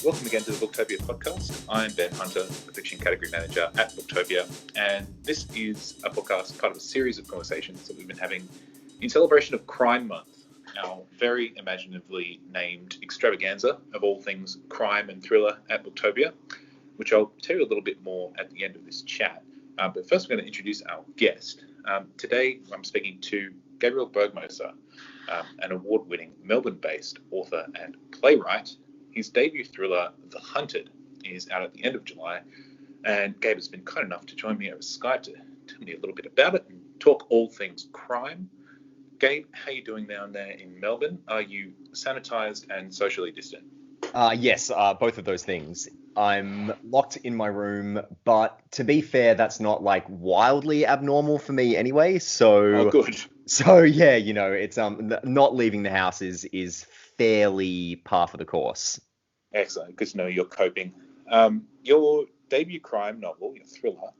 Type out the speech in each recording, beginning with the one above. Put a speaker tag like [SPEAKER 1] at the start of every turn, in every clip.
[SPEAKER 1] Welcome again to the Booktopia podcast. I'm Ben Hunter, the fiction category manager at Booktopia, and this is a podcast, part of a series of conversations that we've been having in celebration of Crime Month, our very imaginatively named extravaganza of all things crime and thriller at Booktopia, which I'll tell you a little bit more at the end of this chat. But first, we're going to introduce our guest. Today, I'm speaking to Gabriel Bergmoser, an award-winning Melbourne-based author and playwright. His debut thriller, The Hunted, is out at the end of July, and Gabe has been kind enough to join me over Skype to tell me a little bit about it and talk all things crime. Gabe, how are you doing down there in Melbourne? Are you sanitized and socially distant?
[SPEAKER 2] Yes, both of those things. I'm locked in my room, but to be fair, that's not like wildly abnormal for me anyway. So,
[SPEAKER 1] good.
[SPEAKER 2] So yeah, you know, it's not leaving the house is fairly par for the course.
[SPEAKER 1] Excellent. Good to know you're coping. Your debut crime novel, your thriller,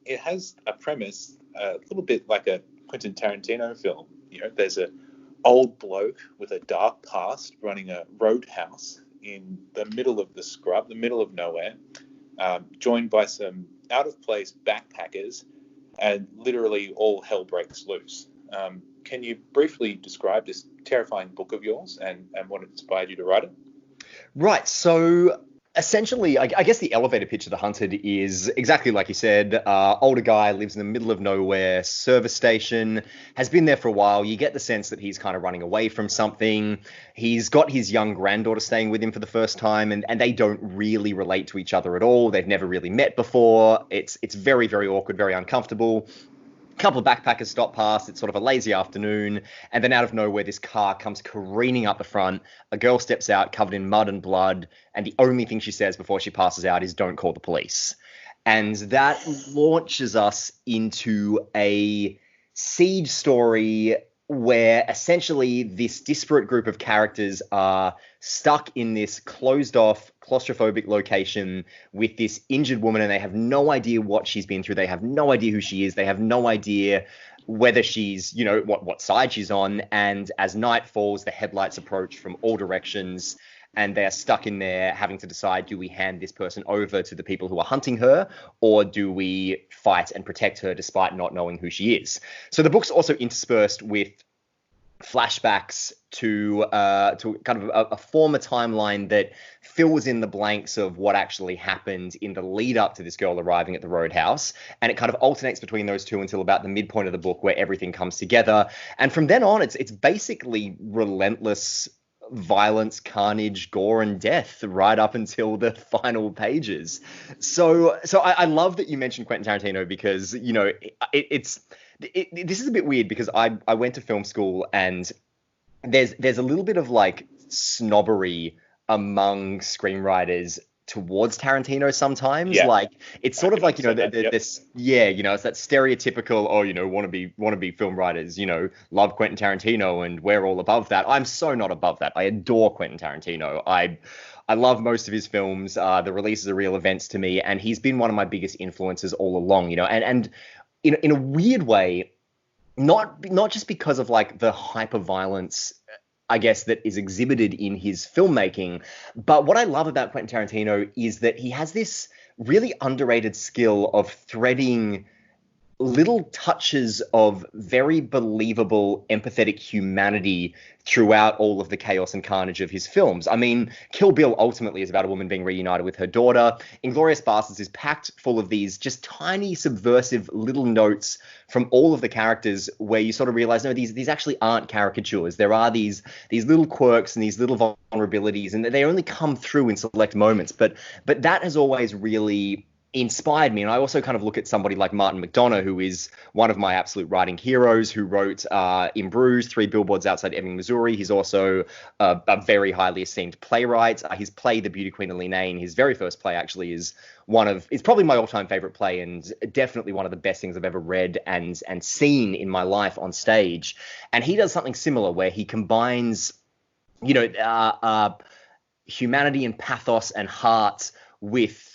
[SPEAKER 1] it has a premise a little bit like a Quentin Tarantino film. You know, there's an old bloke with a dark past running a roadhouse in the middle of the scrub, the middle of nowhere, joined by some out-of-place backpackers, and literally all hell breaks loose. Can you briefly describe this terrifying book of yours and what inspired you to write it?
[SPEAKER 2] Right. So essentially, I guess the elevator pitch of The Hunted is exactly like you said. Older guy lives in the middle of nowhere, service station, has been there for a while. You get the sense that he's kind of running away from something. He's got his young granddaughter staying with him for the first time, and they don't really relate to each other at all. They've never really met before. It's very, very awkward, very uncomfortable. A couple of backpackers stop past. It's sort of a lazy afternoon. And then out of nowhere, this car comes careening up the front. A girl steps out covered in mud and blood. And the only thing she says before she passes out is, "Don't call the police." And that launches us into a siege story where essentially this disparate group of characters are stuck in this closed off, claustrophobic location with this injured woman, and they have no idea what she's been through. They have no idea who she is. They have no idea whether she's, you know, what side she's on. And as night falls, the headlights approach from all directions, and they're stuck in there having to decide, do we hand this person over to the people who are hunting her, or do we fight and protect her despite not knowing who she is? So the book's also interspersed with flashbacks to kind of a former timeline that fills in the blanks of what actually happened in the lead up to this girl arriving at the roadhouse. And it kind of alternates between those two until about the midpoint of the book where everything comes together. And from then on, it's basically relentless violence, carnage, gore, and death right up until the final pages. So I love that you mentioned Quentin Tarantino because, you know, this is a bit weird because I went to film school, and there's a little bit of like snobbery among screenwriters towards Tarantino sometimes. Yeah. Like it's sort of like, you know, this, yeah, you know, it's that stereotypical, oh, you know, want to be film writers, you know, love Quentin Tarantino and we're all above that. I'm so not above that. I adore Quentin Tarantino. I love most of his films. The releases are real events to me, and he's been one of my biggest influences all along, you know, and in a weird way, not just because of like the hyper violence, I guess, that is exhibited in his filmmaking. But what I love about Quentin Tarantino is that he has this really underrated skill of threading little touches of very believable, empathetic humanity throughout all of the chaos and carnage of his films. I mean, Kill Bill ultimately is about a woman being reunited with her daughter. Inglourious Basterds is packed full of these just tiny, subversive little notes from all of the characters where you sort of realize, no, these actually aren't caricatures. There are these little quirks and these little vulnerabilities, and they only come through in select moments. But that has always really inspired me. And I also kind of look at somebody like Martin McDonagh, who is one of my absolute writing heroes, who wrote In Bruges, 3 Billboards Outside Ebbing, Missouri. He's also a very highly esteemed playwright. His play, The Beauty Queen of Leenane, his very first play actually is probably my all-time favorite play, and definitely one of the best things I've ever read and seen in my life on stage. And he does something similar where he combines, you know, humanity and pathos and heart with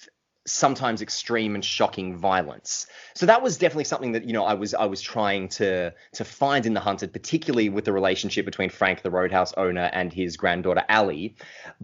[SPEAKER 2] sometimes extreme and shocking violence. So that was definitely something that, I was trying to find in The Hunted, particularly with the relationship between Frank, the roadhouse owner, and his granddaughter Allie.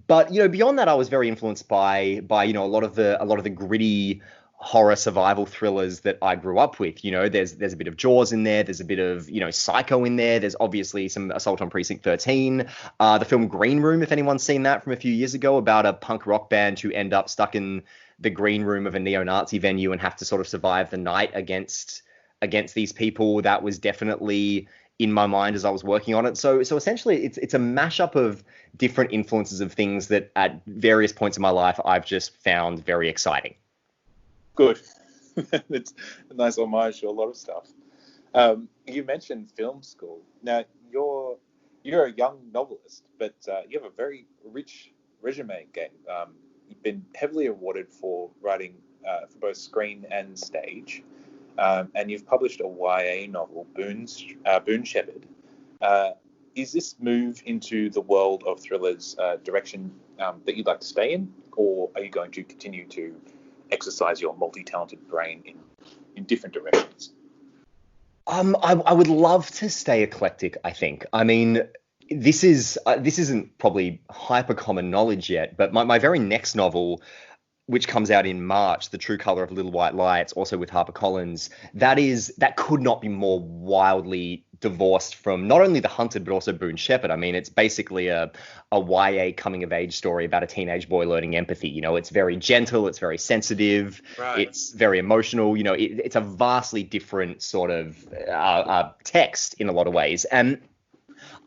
[SPEAKER 2] But beyond that, I was very influenced by a lot of the gritty horror survival thrillers that I grew up with. There's a bit of Jaws in there. There's a bit of, Psycho in there. There's obviously some Assault on Precinct 13. The film Green Room, if anyone's seen that from a few years ago, about a punk rock band who end up stuck in the green room of a neo-Nazi venue and have to sort of survive the night against these people. That was definitely in my mind as I was working on it. So essentially it's a mashup of different influences of things that at various points in my life I've just found very exciting.
[SPEAKER 1] Good. It's a nice homage to a lot of stuff. You mentioned film school. Now, you're a young novelist, but you have a very rich resume, Gabe. You've been heavily awarded for writing for both screen and stage, and you've published a YA novel, Boone Shepard. Is this move into the world of thrillers direction that you'd like to stay in, or are you going to continue to exercise your multi-talented brain in different directions?
[SPEAKER 2] I would love to stay eclectic, I think. I mean, this isn't probably hyper common knowledge yet, but my very next novel, which comes out in March, The True Color of Little White Lie, it's also with HarperCollins, that could not be more wildly divorced from not only The Hunted, but also Boone Shepard. I mean, it's basically a YA coming-of-age story about a teenage boy learning empathy. It's very gentle, it's very sensitive,
[SPEAKER 1] right.
[SPEAKER 2] It's very emotional. It's a vastly different sort of text in a lot of ways. And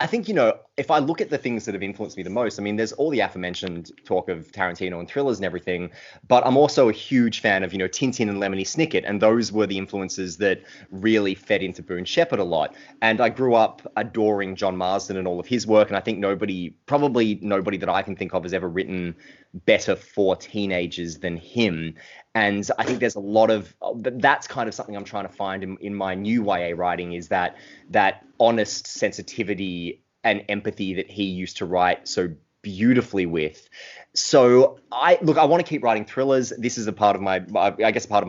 [SPEAKER 2] I think, if I look at the things that have influenced me the most, I mean, there's all the aforementioned talk of Tarantino and thrillers and everything, but I'm also a huge fan of, Tintin and Lemony Snicket, and those were the influences that really fed into Boone Shepard a lot. And I grew up adoring John Marsden and all of his work, and I think probably nobody that I can think of has ever written better for teenagers than him. And I think there's a lot of that's kind of something I'm trying to find in my new YA writing, is that honest sensitivity and empathy that he used to write so beautifully with. So I want to keep writing thrillers. This is a part of my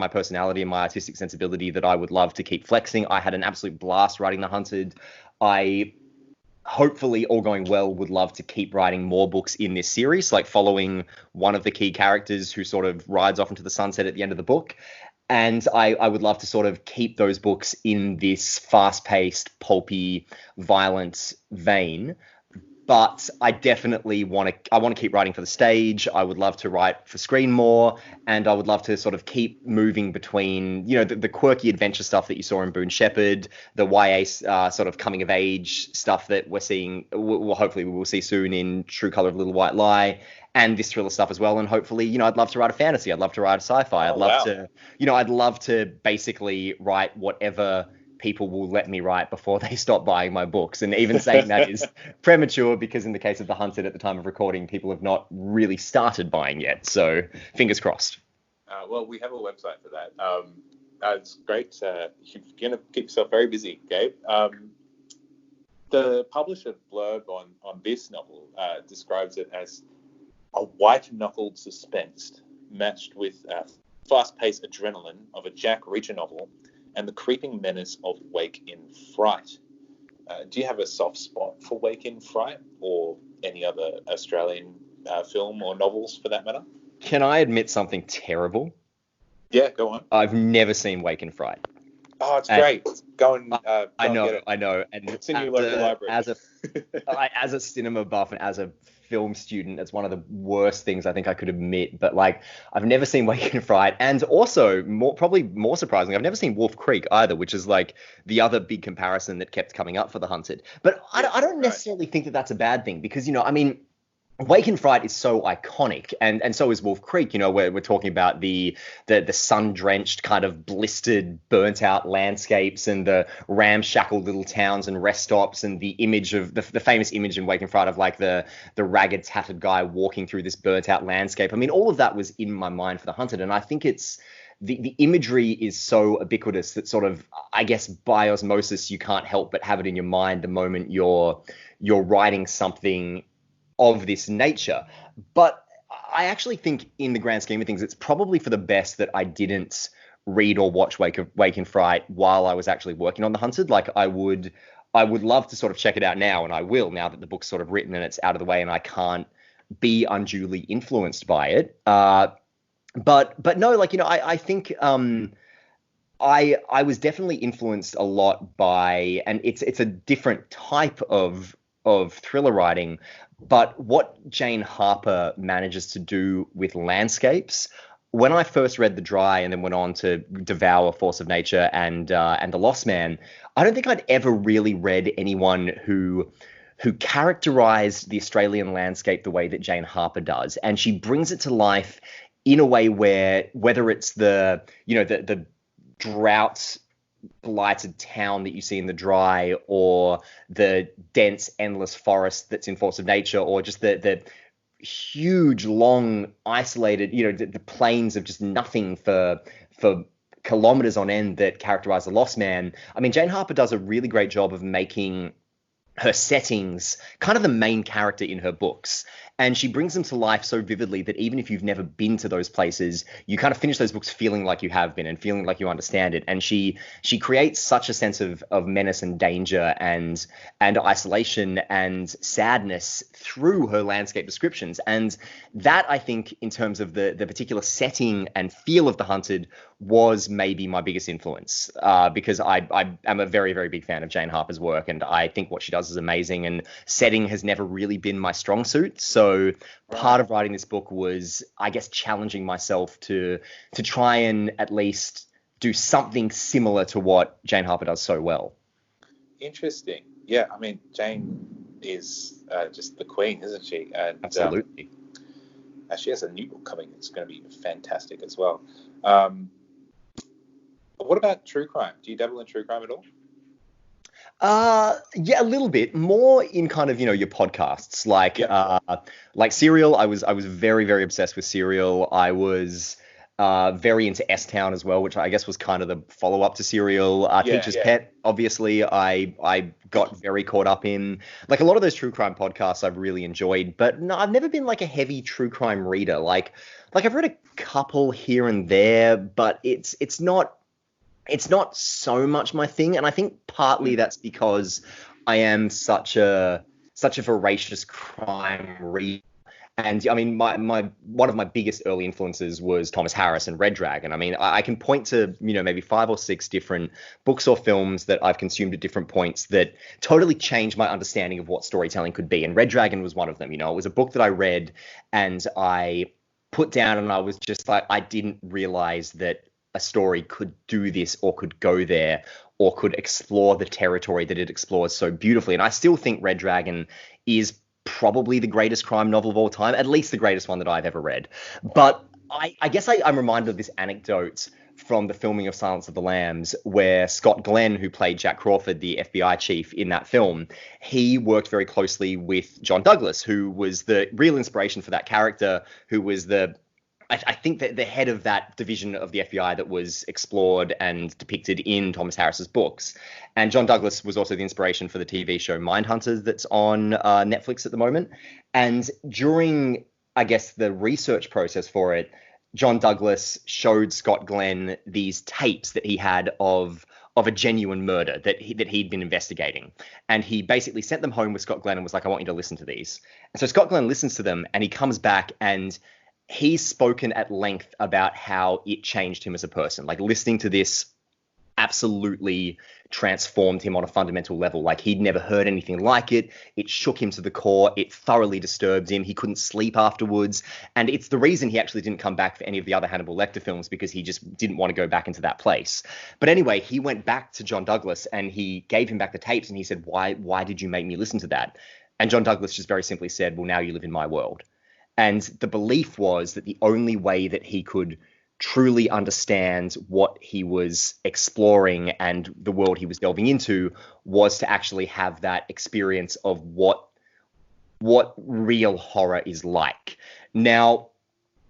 [SPEAKER 2] personality and my artistic sensibility that I would love to keep flexing. I had an absolute blast writing The Hunted. I hopefully, all going well, would love to keep writing more books in this series, like following one of the key characters who sort of rides off into the sunset at the end of the book. And I would love to sort of keep those books in this fast-paced, pulpy, violent vein. But I definitely want to keep writing for the stage. I would love to write for screen more, and I would love to sort of keep moving between, the quirky adventure stuff that you saw in Boone Shepard, the YA sort of coming of age stuff that we're seeing. Hopefully we will see soon in True Color of Little White Lie, and this thriller stuff as well. And hopefully, I'd love to write a fantasy. I'd love to write a sci-fi. I'd love to basically write whatever people will let me write before they stop buying my books. And even saying that is premature, because in the case of The Hunted, at the time of recording, people have not really started buying yet. So fingers crossed.
[SPEAKER 1] Well, we have a website for that. It's great. You're going to keep yourself very busy, Gabe. The publisher blurb on this novel describes it as a white-knuckled suspense matched with fast-paced adrenaline of a Jack Reacher novel and the creeping menace of Wake in Fright. Do you have a soft spot for Wake in Fright, or any other Australian film or novels for that matter?
[SPEAKER 2] Can I admit something terrible?
[SPEAKER 1] Yeah, go on.
[SPEAKER 2] I've never seen Wake in Fright.
[SPEAKER 1] Oh, it's great. Go and
[SPEAKER 2] I know.
[SPEAKER 1] And it's in your local library.
[SPEAKER 2] As a cinema buff and as a film student, it's one of the worst things I think I could admit. But I've never seen Wake in Fright, and also probably more surprisingly, I've never seen Wolf Creek either, which is the other big comparison that kept coming up for The Hunted. But I don't necessarily think that that's a bad thing, because Wake in Fright is so iconic, and so is Wolf Creek. We're talking about the sun-drenched, kind of blistered, burnt-out landscapes, and the ramshackle little towns and rest stops, and the image of the famous image in Wake in Fright of the ragged, tattered guy walking through this burnt-out landscape. I mean, all of that was in my mind for The Hunted, and I think it's the imagery is so ubiquitous that sort of, I guess, by osmosis, you can't help but have it in your mind the moment you're writing something of this nature. But I actually think in the grand scheme of things, it's probably for the best that I didn't read or watch Wake in Fright while I was actually working on The Hunted. Like I would love to sort of check it out now, and I will now that the book's sort of written and it's out of the way and I can't be unduly influenced by it. But no, like, I think I was definitely influenced a lot by, and it's a different type of thriller writing, but what Jane Harper manages to do with landscapes. When I first read The Dry and then went on to devour Force of Nature and The Lost Man, I don't think I'd ever really read anyone who characterized the Australian landscape the way that Jane Harper does, and she brings it to life in a way where, whether it's the drought blighted town that you see in The Dry, or the dense endless forest that's in Force of Nature, or just the huge long isolated, the plains of just nothing for kilometers on end that characterize The Lost Man. I mean, Jane Harper does a really great job of making her settings kind of the main character in her books, and she brings them to life so vividly that even if you've never been to those places, you kind of finish those books feeling like you have been and feeling like you understand it. And she creates such a sense of menace and danger and isolation and sadness through her landscape descriptions. And that, I think, in terms of the particular setting and feel of The Hunted, was maybe my biggest influence, because I am a very, very big fan of Jane Harper's work, and I think what she does is amazing, and setting has never really been my strong suit. So part of writing this book was, I guess, challenging myself to try and at least do something similar to what Jane Harper does so well.
[SPEAKER 1] Interesting. Yeah, I mean, Jane is just the queen, isn't she? And,
[SPEAKER 2] absolutely.
[SPEAKER 1] She has a new book coming. It's going to be fantastic as well. What about true crime? Do you dabble in true crime at all?
[SPEAKER 2] Yeah, a little bit more in kind of, your podcasts, like Serial. I was very, very obsessed with Serial. I was very into S-Town as well, which I guess was kind of the follow-up to Serial. Teacher's Pet, obviously, I got very caught up in. Like, a lot of those true crime podcasts I've really enjoyed, but no, I've never been like a heavy true crime reader. Like I've read a couple here and there, but it's not so much my thing, and I think partly that's because I am such a voracious crime reader. And I mean, one of my biggest early influences was Thomas Harris and Red Dragon. I mean, I can point to maybe 5 or 6 different books or films that I've consumed at different points that totally changed my understanding of what storytelling could be. And Red Dragon was one of them. It was a book that I read and I put down, and I was just like, I didn't realize that a story could do this or could go there or could explore the territory that it explores so beautifully. And I still think Red Dragon is probably the greatest crime novel of all time, at least the greatest one that I've ever read. But I guess I'm reminded of this anecdote from the filming of Silence of the Lambs, where Scott Glenn, who played Jack Crawford, the FBI chief in that film, he worked very closely with John Douglas, who was the real inspiration for that character, who was I think that the head of that division of the FBI that was explored and depicted in Thomas Harris's books. And John Douglas was also the inspiration for the TV show Mindhunters that's on Netflix at the moment. And during, I guess, the research process for it, John Douglas showed Scott Glenn these tapes that he had of a genuine murder that he'd been investigating. And he basically sent them home with Scott Glenn and was like, I want you to listen to these. And so Scott Glenn listens to them, and he comes back, and he's spoken at length about how it changed him as a person. Like, listening to this absolutely transformed him on a fundamental level. Like, he'd never heard anything like it. It shook him to the core. It thoroughly disturbed him. He couldn't sleep afterwards. And it's the reason he actually didn't come back for any of the other Hannibal Lecter films, because he just didn't want to go back into that place. But anyway, he went back to John Douglas and he gave him back the tapes, and he said, why did you make me listen to that? And John Douglas just very simply said, well, now you live in my world. And the belief was that the only way that he could truly understand what he was exploring and the world he was delving into was to actually have that experience of what real horror is like. Now,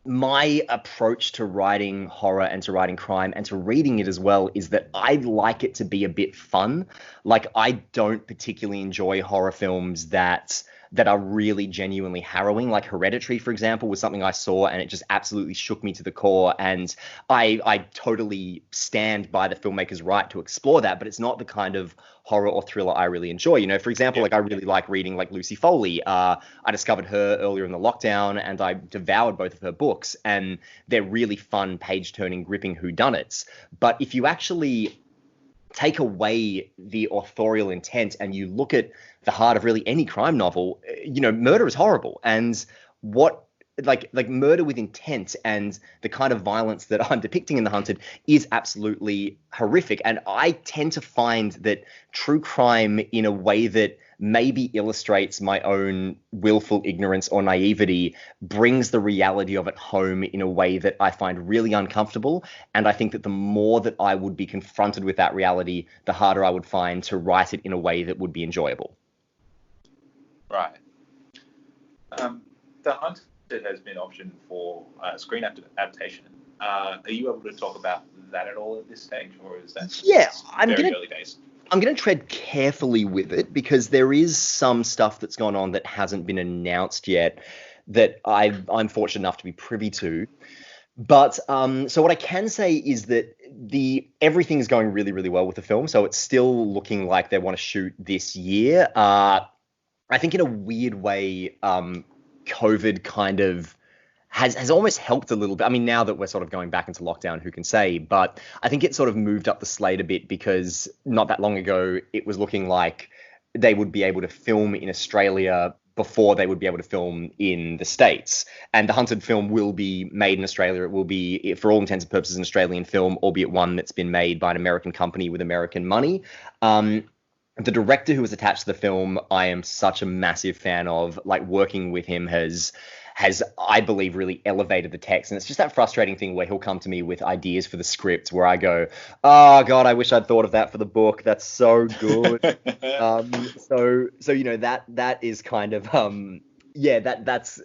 [SPEAKER 2] my approach to writing horror and to writing crime and to reading it as well is that I like it to be a bit fun. Like, I don't particularly enjoy horror films that that are really genuinely harrowing. Like Hereditary, for example, was something I saw and it just absolutely shook me to the core. And I totally stand by the filmmaker's right to explore that, but it's not the kind of horror or thriller I really enjoy. You know, for example, like I really like reading like Lucy Foley. I discovered her earlier in the lockdown and I devoured both of her books, and they're really fun, page-turning, gripping whodunits. But if you actually take away the authorial intent and you look at the heart of really any crime novel, you know, murder is horrible. And what like murder with intent and the kind of violence that I'm depicting in The Hunted is absolutely horrific. And I tend to find that true crime, in a way that maybe illustrates my own willful ignorance or naivety, brings the reality of it home in a way that I find really uncomfortable. And I think that the more that I would be confronted with that reality, the harder I would find to write it in a way that would be enjoyable.
[SPEAKER 1] Right. The Hunted has been optioned for screen adaptation. Are you able to talk about that at all at this stage, or is that very early days?
[SPEAKER 2] I'm going to tread carefully with it because there is some stuff that's gone on that hasn't been announced yet that I'm fortunate enough to be privy to. But so what I can say is that everything is going really, really well with the film. So it's still looking like they want to shoot this year. I think in a weird way, COVID kind of has almost helped a little bit. I mean, now that we're sort of going back into lockdown, who can say? But I think it sort of moved up the slate a bit because not that long ago, it was looking like they would be able to film in Australia before they would be able to film in the States. And the Hunted film will be made in Australia. It will be, for all intents and purposes, an Australian film, albeit one that's been made by an American company with American money. The director who was attached to the film, I am such a massive fan of. Like, working with him has, I believe, really elevated the text. And it's just that frustrating thing where he'll come to me with ideas for the script where I go, oh, God, I wish I'd thought of that for the book. That's so good. So you know, that is kind of, that's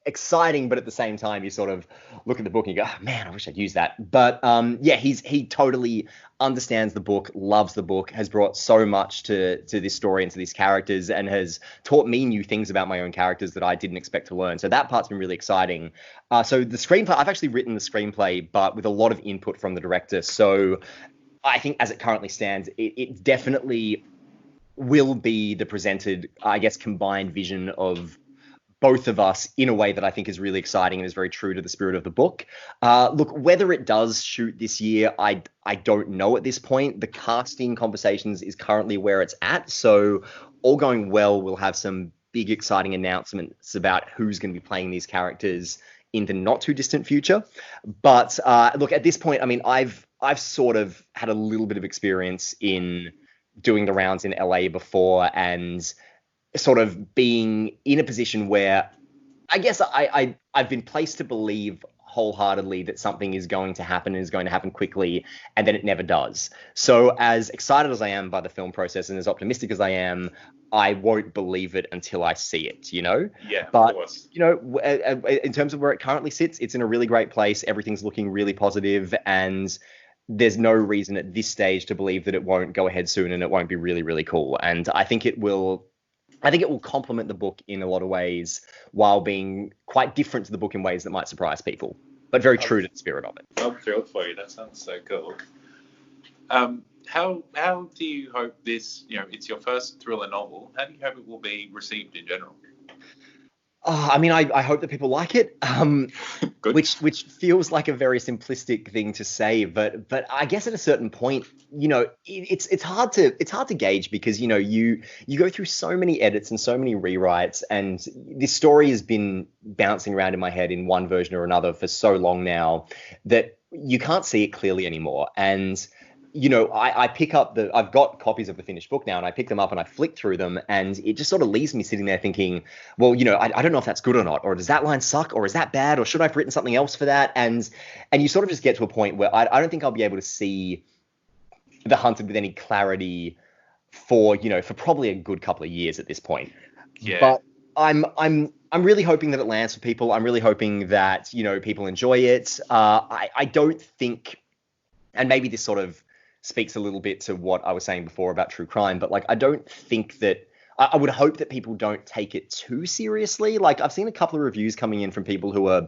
[SPEAKER 2] exciting, but at the same time, you sort of look at the book and you go, oh, man, I wish I'd used that. But he totally understands the book, loves the book, has brought so much to this story and to these characters, and has taught me new things about my own characters that I didn't expect to learn. So that part's been really exciting. So the screenplay, I've actually written the screenplay, but with a lot of input from the director. So I think as it currently stands, it definitely will be the presented, I guess, combined vision of both of us in a way that I think is really exciting and is very true to the spirit of the book. Look, whether it does shoot this year, I don't know at this point. The casting conversations is currently where it's at. So all going well, we'll have some big, exciting announcements about who's going to be playing these characters in the not too distant future. But look, at this point, I mean, I've sort of had a little bit of experience in doing the rounds in LA before, and sort of being in a position where I guess I've been placed to believe wholeheartedly that something is going to happen and is going to happen quickly, and then it never does. So as excited as I am by the film process and as optimistic as I am, I won't believe it until I see it, you know?
[SPEAKER 1] Yeah,
[SPEAKER 2] but,
[SPEAKER 1] of course.
[SPEAKER 2] You know, in terms of where it currently sits, it's in a really great place. Everything's looking really positive, and there's no reason at this stage to believe that it won't go ahead soon and it won't be really, really cool. And I think it will complement the book in a lot of ways while being quite different to the book in ways that might surprise people, but very true to the spirit of it.
[SPEAKER 1] I'm thrilled for you. That sounds so cool. How do you hope this, you know, it's your first thriller novel, how do you hope it will be received in general?
[SPEAKER 2] I mean, I hope that people like it,
[SPEAKER 1] Good.
[SPEAKER 2] which feels like a very simplistic thing to say, but I guess at a certain point, you know, it's hard to gauge because, you know, you go through so many edits and so many rewrites, and this story has been bouncing around in my head in one version or another for so long now that you can't see it clearly anymore. And you know, I've got copies of the finished book now, and I pick them up and I flick through them, and it just sort of leaves me sitting there thinking, well, you know, I don't know if that's good or not, or does that line suck, or is that bad, or should I have written something else for that? And you sort of just get to a point where I don't think I'll be able to see The Hunted with any clarity for probably a good couple of years at this point.
[SPEAKER 1] Yeah.
[SPEAKER 2] But I'm really hoping that it lands for people. I'm really hoping that, you know, people enjoy it. I don't think, and maybe this sort of speaks a little bit to what I was saying before about true crime, but like I don't think that I would hope that people don't take it too seriously. Like, I've seen a couple of reviews coming in from people who are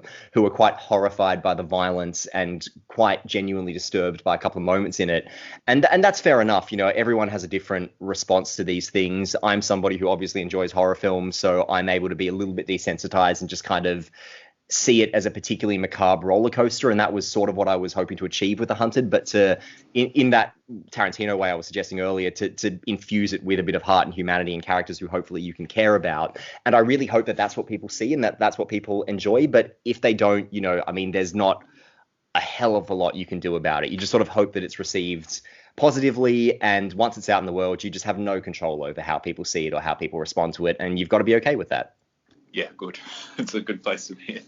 [SPEAKER 2] quite horrified by the violence and quite genuinely disturbed by a couple of moments in it. And that's fair enough. You know, everyone has a different response to these things. I'm somebody who obviously enjoys horror films, so I'm able to be a little bit desensitized and just kind of see it as a particularly macabre roller coaster, and that was sort of what I was hoping to achieve with The Hunted. But in that Tarantino way I was suggesting earlier, to infuse it with a bit of heart and humanity and characters who hopefully you can care about. And I really hope that that's what people see and that's what people enjoy. But if they don't, you know, I mean, there's not a hell of a lot you can do about it. You just sort of hope that it's received positively, and once it's out in the world, you just have no control over how people see it or how people respond to it, and you've got to be okay with that.
[SPEAKER 1] Yeah, good. It's a good place to be.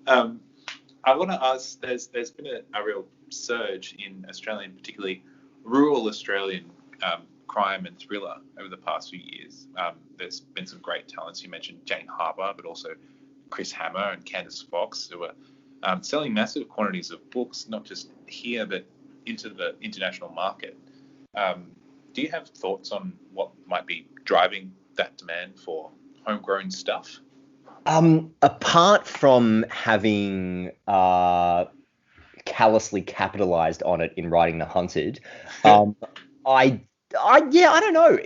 [SPEAKER 1] I want to ask, there's been a real surge in Australian, particularly rural Australian crime and thriller over the past few years. There's been some great talents. You mentioned Jane Harper, but also Chris Hammer and Candice Fox, who are selling massive quantities of books, not just here, but into the international market. Do you have thoughts on what might be driving that demand for homegrown stuff?
[SPEAKER 2] Apart from having callously capitalized on it in writing The Hunted, I don't know.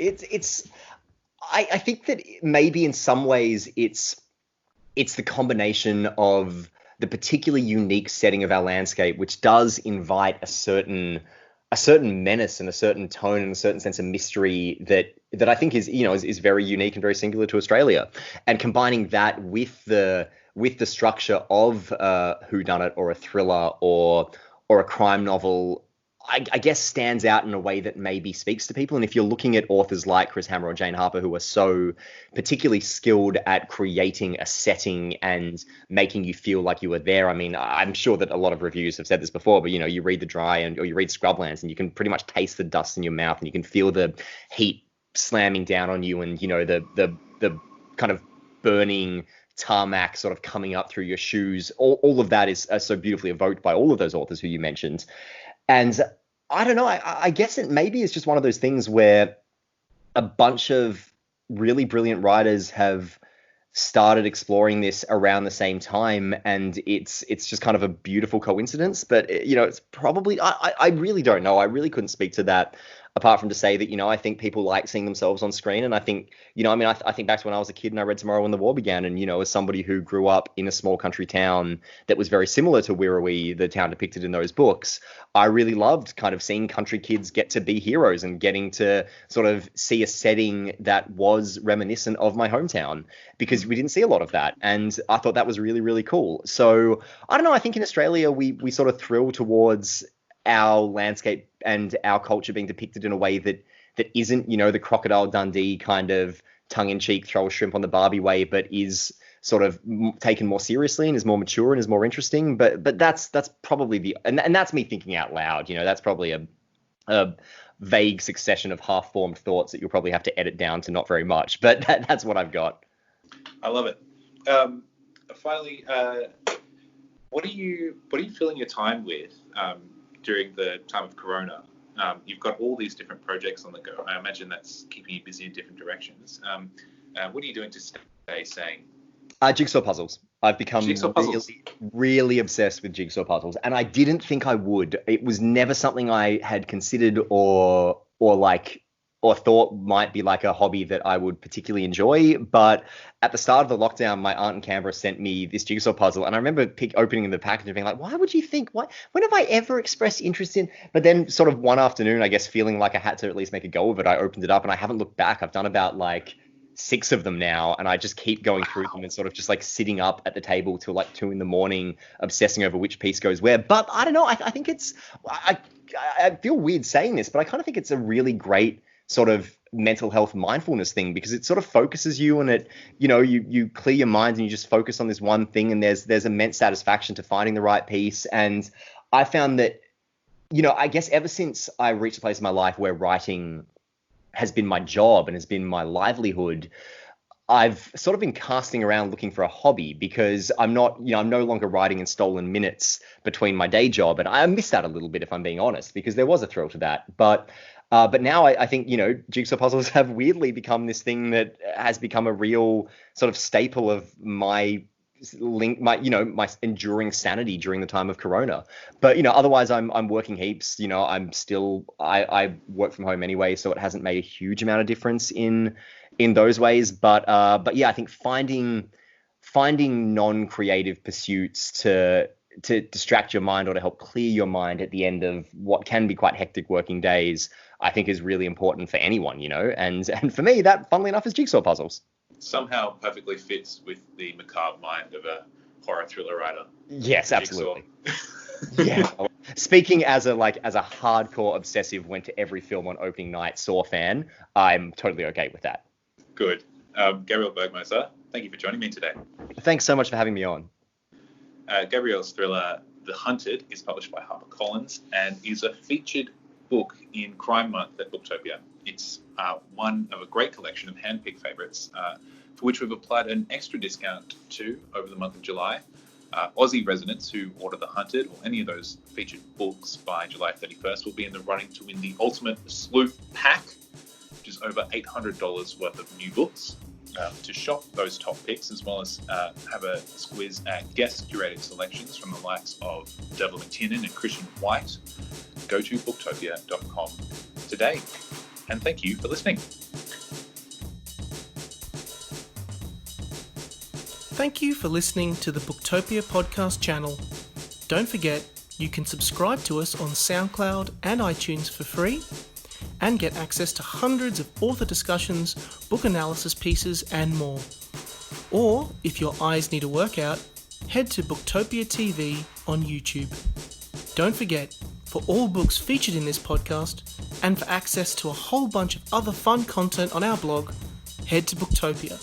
[SPEAKER 2] I think that maybe in some ways it's the combination of the particularly unique setting of our landscape, which does invite a certain menace and a certain tone and a certain sense of mystery that I think is very unique and very singular to Australia. And combining that with the structure of a whodunit or a thriller or a crime novel, I guess stands out in a way that maybe speaks to people. And if you're looking at authors like Chris Hammer or Jane Harper, who are so particularly skilled at creating a setting and making you feel like you were there. I mean, I'm sure that a lot of reviews have said this before, but, you know, you read The Dry or you read Scrublands and you can pretty much taste the dust in your mouth and you can feel the heat slamming down on you and, you know, the kind of burning tarmac sort of coming up through your shoes. All of that is so beautifully evoked by all of those authors who you mentioned. And I don't know, I guess it maybe is just one of those things where a bunch of really brilliant writers have started exploring this around the same time, and it's just kind of a beautiful coincidence. But, you know, it's probably, I really don't know. I really couldn't speak to that apart from to say that, you know, I think people like seeing themselves on screen. And I think, you know, I mean, I think back to when I was a kid and I read Tomorrow When the War Began. And, you know, as somebody who grew up in a small country town that was very similar to Wirrawee, the town depicted in those books, I really loved kind of seeing country kids get to be heroes and getting to sort of see a setting that was reminiscent of my hometown, because we didn't see a lot of that. And I thought that was really, really cool. So I don't know, I think in Australia, we sort of thrill towards our landscape and our culture being depicted in a way that isn't, you know, the Crocodile Dundee kind of tongue-in-cheek throw a shrimp on the Barbie way, but is sort of taken more seriously and is more mature and is more interesting. But that's probably and that's me thinking out loud. You know, that's probably a vague succession of half-formed thoughts that you'll probably have to edit down to not very much. But that's what I've got.
[SPEAKER 1] I love it. Finally, what are you filling your time with during the time of Corona? You've got all these different projects on the go. I imagine that's keeping you busy in different directions. What are you doing to stay sane?
[SPEAKER 2] Jigsaw puzzles. I've become really obsessed with jigsaw puzzles, and I didn't think I would. It was never something I had considered or thought might be like a hobby that I would particularly enjoy. But at the start of the lockdown, my aunt in Canberra sent me this jigsaw puzzle, and I remember opening the package and being like, why would you think, when have I ever expressed interest in? But then sort of one afternoon, I guess, feeling like I had to at least make a go of it, I opened it up and I haven't looked back. I've done about like 6 of them now, and I just keep going through them and sort of just like sitting up at the table till like 2 a.m, obsessing over which piece goes where. But I don't know, I think it's, I feel weird saying this, but I kind of think it's a really great sort of mental health mindfulness thing, because it sort of focuses you, and it, you know, you clear your mind and you just focus on this one thing, and there's immense satisfaction to finding the right piece. And I found that, you know, I guess ever since I reached a place in my life where writing has been my job and has been my livelihood, I've sort of been casting around looking for a hobby, because I'm no longer writing in stolen minutes between my day job. And I miss that a little bit, if I'm being honest, because there was a thrill to that. But But now I think, jigsaw puzzles have weirdly become this thing that has become a real sort of staple of my my enduring sanity during the time of Corona. But otherwise I'm working heaps. I work from home anyway, so it hasn't made a huge amount of difference in those ways. But yeah, I think finding non-creative pursuits to distract your mind or to help clear your mind at the end of what can be quite hectic working days, I think is really important for anyone, and for me, that, funnily enough, is jigsaw puzzles.
[SPEAKER 1] Somehow perfectly fits with the macabre mind of a horror thriller writer.
[SPEAKER 2] Yes, absolutely. Yeah. Speaking as a hardcore obsessive, went to every film on opening night Saw fan, I'm totally okay with that.
[SPEAKER 1] Good. Gabriel Bergmoser, thank you for joining me today.
[SPEAKER 2] Thanks so much for having me on.
[SPEAKER 1] Gabriel's thriller The Hunted is published by HarperCollins and is a featured book in Crime Month at Booktopia. It's one of a great collection of hand-picked favourites for which we've applied an extra discount to over the month of July. Aussie residents who order The Hunted or any of those featured books by July 31st will be in the running to win the Ultimate Sleuth Pack, which is over $800 worth of new books. To shop those top picks, as well as have a squiz at guest-curated selections from the likes of Devil McTiernan and Christian White, go to booktopia.com today. And thank you for listening.
[SPEAKER 3] Thank you for listening to the Booktopia podcast channel. Don't forget, you can subscribe to us on SoundCloud and iTunes for free, and get access to hundreds of author discussions, book analysis pieces, and more. Or, if your eyes need a workout, head to Booktopia TV on YouTube. Don't forget, for all books featured in this podcast, and for access to a whole bunch of other fun content on our blog, head to Booktopia,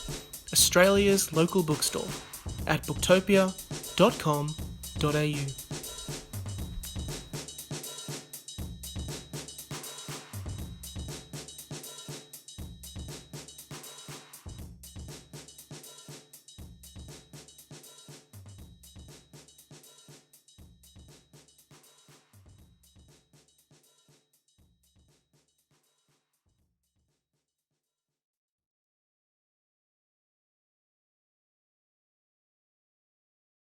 [SPEAKER 3] Australia's local bookstore, at booktopia.com.au.